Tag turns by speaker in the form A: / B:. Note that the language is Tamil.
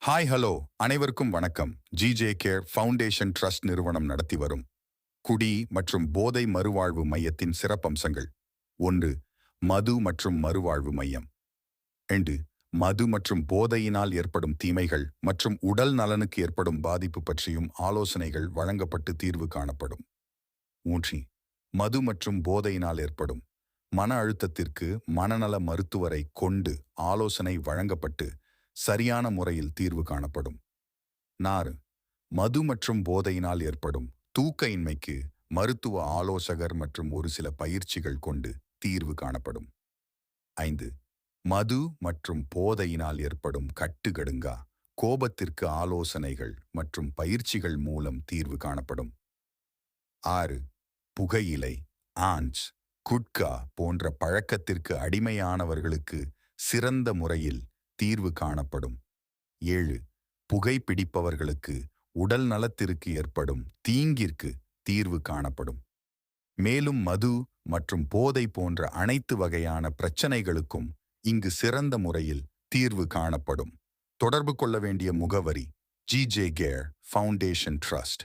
A: ஹாய் ஹலோ அனைவருக்கும் வணக்கம். ஜிஜே கேர் ஃபவுண்டேஷன் ட்ரஸ்ட் நிறுவனம் நடத்தி வரும் குடி மற்றும் போதை மறுவாழ்வு மையத்தின் சிறப்பம்சங்கள். 1. மது மற்றும் மறுவாழ்வு மையம். 2. மது மற்றும் போதையினால் ஏற்படும் தீமைகள் மற்றும் உடல் நலனுக்கு ஏற்படும் பாதிப்பு பற்றியும் ஆலோசனைகள் வழங்கப்பட்டு தீர்வு காணப்படும். 3. மது மற்றும் போதையினால் ஏற்படும் மன அழுத்தத்திற்கு மனநல மருத்துவரை கொண்டு ஆலோசனை வழங்கப்பட்டு சரியான முறையில் தீர்வு காணப்படும். 4. மது மற்றும் போதையினால் ஏற்படும் தூக்க இன்மைக்கு மருத்துவ ஆலோசகர் மற்றும் ஒரு சில பயிற்சிகள் கொண்டு தீர்வு காணப்படும். 5. மது மற்றும் போதையினால் ஏற்படும் கட்டுக்கடுங்கா கோபத்திற்கு ஆலோசனைகள் மற்றும் பயிற்சிகள் மூலம் தீர்வு காணப்படும். 6. புகையிலை, ஆன்ஸ், குட்கா போன்ற பழக்கத்திற்கு அடிமையானவர்களுக்கு சிறந்த முறையில் தீர்வு காணப்படும். 7. புகைப்பிடிப்பவர்களுக்கு உடல் நலத்திற்கு ஏற்படும் தீங்கிற்கு தீர்வு காணப்படும். மேலும் மது மற்றும் போதை போன்ற அனைத்து வகையான பிரச்சனைகளுக்கும் இங்கு சிறந்த முறையில் தீர்வு காணப்படும். தொடர்பு கொள்ள வேண்டிய முகவரி: ஜிஜே கேர் ஃபவுண்டேஷன் ட்ரஸ்ட்.